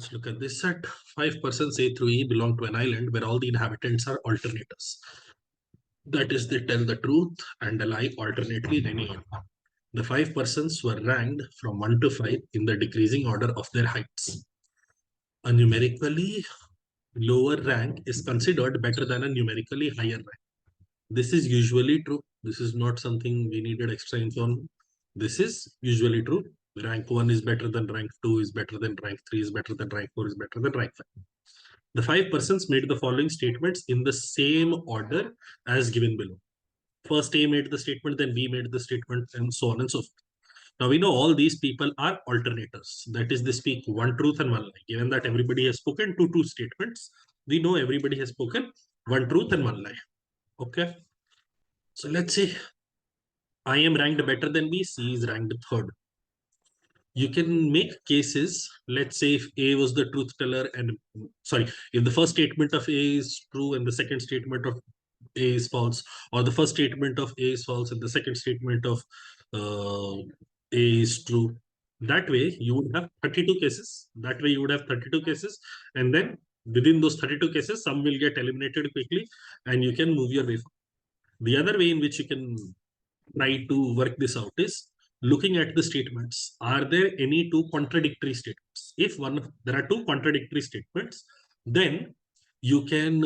Let's look at this set. 5 persons A through E belong to an island where all the inhabitants are alternators. That is, they tell the truth and a lie alternately in any order. The 5 persons were ranked from 1 to 5 in the decreasing order of their heights. A numerically lower rank is considered better than a numerically higher rank. This is usually true. This is not something we needed extra info on. This is usually true. Rank 1 is better than rank 2 is better than rank 3 is better than rank 4 is better than rank 5. The 5 persons made the following statements in the same order as given below. First A made the statement, then B made the statement, and so on and so forth. Now we know all these people are alternators. That is, they speak one truth and one lie. Given that everybody has spoken two statements, we know everybody has spoken one truth and one lie. Okay. So let's say I am ranked better than B, C is ranked third. You can make cases. Let's say if A was the truth teller and if the first statement of A is true and the second statement of A is false, or the first statement of A is false and the second statement of A is true. That way you would have 32 cases. And then within those 32 cases, some will get eliminated quickly and you can move your way forward. The other way in which you can try to work this out is looking at the statements. Are there any two contradictory statements? If there are two contradictory statements, then you can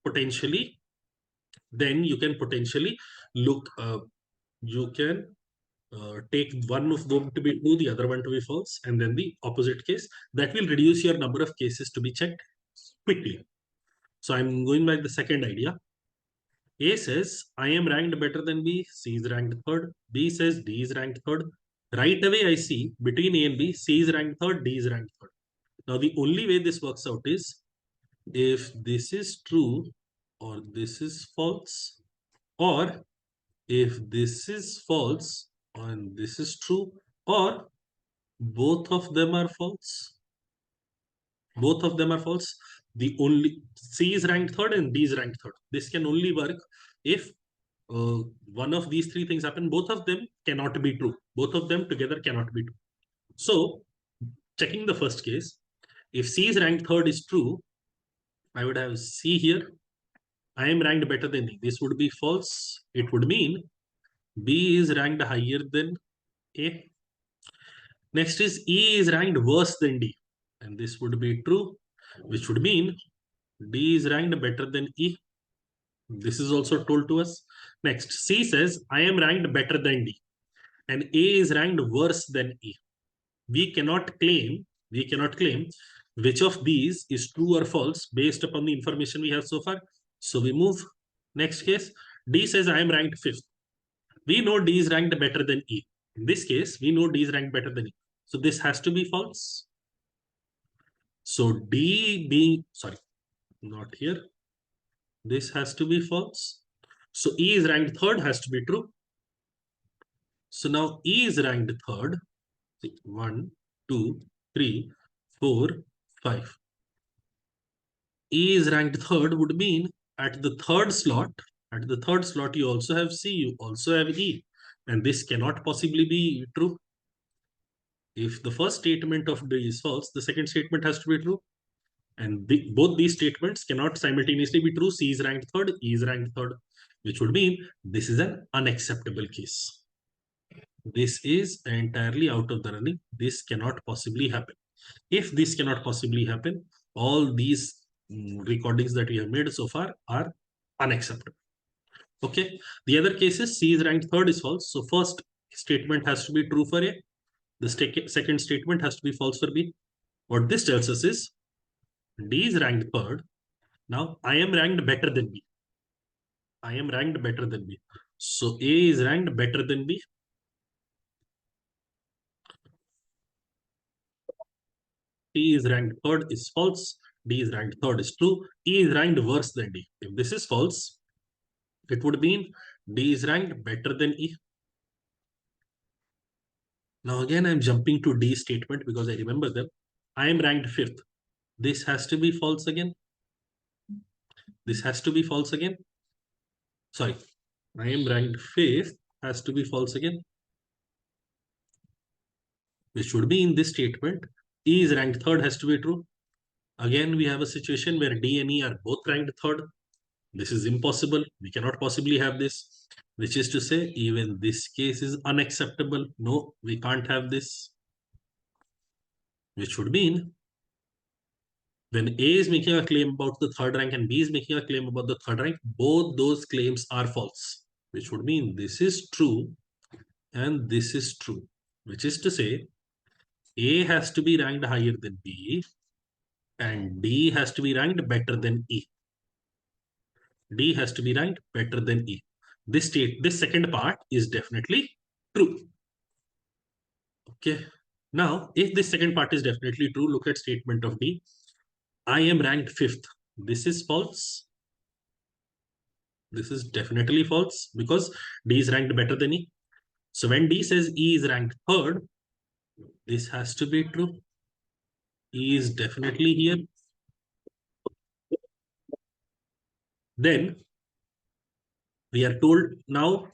potentially look. You can take one of them to be true, the other one to be false, and then the opposite case. That will reduce your number of cases to be checked quickly. So I'm going by the second idea. A says, I am ranked better than B, C is ranked third. B says D is ranked third. Right away, I see between A and B, C is ranked third, D is ranked third. Now, the only way this works out is if this is true or this is false, or if this is false and this is true, or both of them are false. Both of them are false. The only C is ranked third and D is ranked third. This can only work if one of these three things happen. Both of them cannot be true. Both of them together cannot be true. So, checking the first case, if C is ranked third is true, I would have C here. I am ranked better than D. This would be false. It would mean B is ranked higher than A. Next is E is ranked worse than D. And this would be true, which would mean D is ranked better than E. This is also told to us. Next, C says, I am ranked better than D. And A is ranked worse than E. We cannot claim which of these is true or false based upon the information we have so far. So we move. Next case, D says I am ranked fifth. We know D is ranked better than E. In this case, we know D is ranked better than E. So this has to be false. So D being, not here. This has to be false. So E is ranked third has to be true. So now E is ranked third. 1, 2, 3, 4, 5. E is ranked third would mean at the third slot you also have C, you also have E. And this cannot possibly be true. If the first statement of D is false, the second statement has to be true. And both these statements cannot simultaneously be true. C is ranked third, E is ranked third, which would mean this is an unacceptable case. This is entirely out of the running. This cannot possibly happen. If this cannot possibly happen, all these recordings that we have made so far are unacceptable. Okay. The other cases, C is ranked third is false. So first statement has to be true for A. The second statement has to be false for B. What this tells us is D is ranked third. Now I am ranked better than B. I am ranked better than B. So A is ranked better than B. C is ranked third is false. D is ranked third is true. E is ranked worse than D. If this is false, it would mean D is ranked better than E. Now again, I'm jumping to D statement because I remember them. I am ranked fifth. This has to be false again. This has to be false again. Sorry, I am ranked fifth has to be false again. Which would be in this statement, E is ranked third has to be true. Again, we have a situation where D and E are both ranked third. This is impossible. We cannot possibly have this, which is to say, even this case is unacceptable. No, we can't have this, which would mean when A is making a claim about the third rank and B is making a claim about the third rank, both those claims are false, which would mean this is true and this is true, which is to say, A has to be ranked higher than B and D has to be ranked better than E. D has to be ranked better than E. This second part is definitely true. Okay. Now, if this second part is definitely true, look at statement of D. I am ranked fifth. This is false. This is definitely false because D is ranked better than E. So when D says E is ranked third, this has to be true. E is definitely here. Then we are told now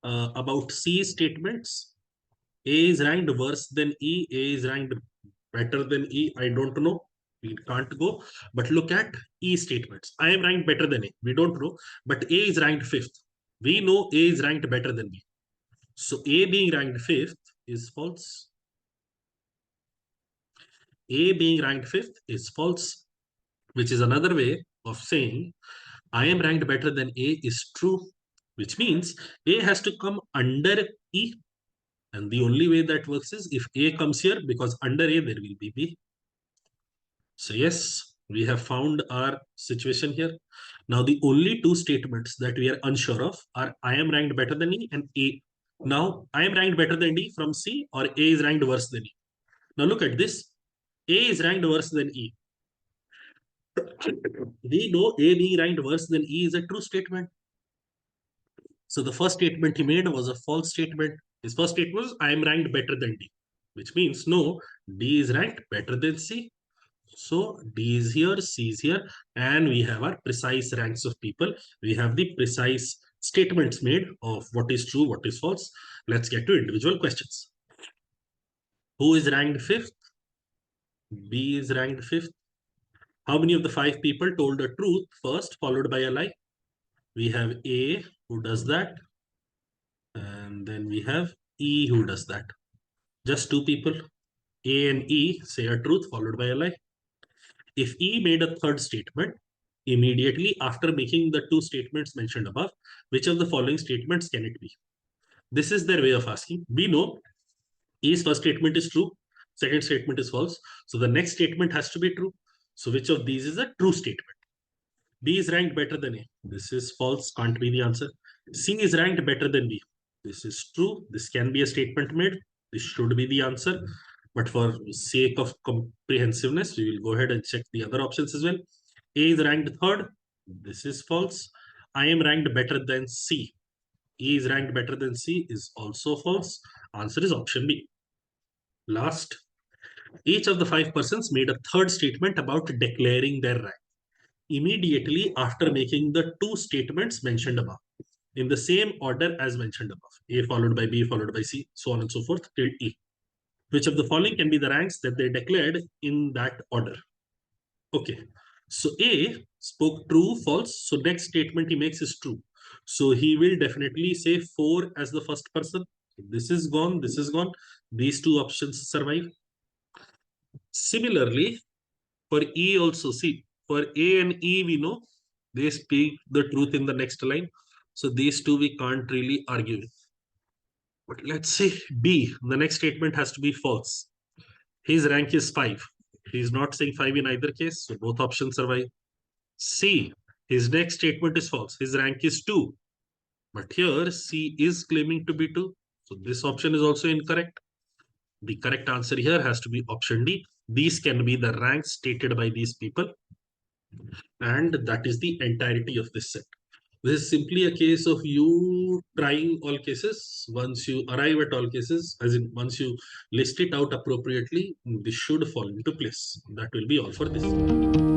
about C statements. A is ranked worse than E. A is ranked better than E. I don't know. We can't go. But look at E statements. I am ranked better than A. We don't know. But A is ranked fifth. We know A is ranked better than B. So A being ranked fifth is false. A being ranked fifth is false, which is another way of saying I am ranked better than A is true, which means A has to come under E. And the only way that works is if A comes here, because under A there will be B. So yes, we have found our situation here. Now the only two statements that we are unsure of are I am ranked better than E and A. Now I am ranked better than D from C or A is ranked worse than E. Now look at this. A is ranked worse than E. We know A being ranked worse than E is a true statement. So the first statement he made was a false statement. His first statement was I am ranked better than D, which means no, D is ranked better than C. So D is here, C is here, and we have our precise ranks of people. We have the precise statements made of what is true, what is false. Let's get to individual questions. Who is ranked fifth? B is ranked fifth. How many of the five people told the truth first, followed by a lie? We have A who does that. And then we have E who does that. Just two people. A and E say a truth followed by a lie. If E made a third statement, immediately after making the two statements mentioned above, which of the following statements can it be? This is their way of asking. We know E's first statement is true, second statement is false. So the next statement has to be true. So which of these is a true statement? B is ranked better than A. This is false, can't be the answer. C is ranked better than B. This is true. This can be a statement made. This should be the answer. But for sake of comprehensiveness, we will go ahead and check the other options as well. A is ranked third. This is false. I am ranked better than C. E is ranked better than C is also false. Answer is option B. Last, each of the five persons made a third statement about declaring their rank immediately after making the two statements mentioned above in the same order as mentioned above. A followed by B followed by C, so on and so forth till E. Which of the following can be the ranks that they declared in that order? Okay, so A spoke true, false. So next statement he makes is true. So he will definitely say 4 as the first person. This is gone, this is gone. These two options survive. Similarly, for E also, see, for A and E, we know they speak the truth in the next line. So these two we can't really argue with. But let's say B, the next statement has to be false. His rank is 5. He's not saying 5 in either case, so both options survive. C, his next statement is false. His rank is 2. But here C is claiming to be 2. So this option is also incorrect. The correct answer here has to be option D. These can be the ranks stated by these people. And that is the entirety of this set. This is simply a case of you trying all cases. Once you arrive at all cases, as in once you list it out appropriately, this should fall into place. That will be all for this.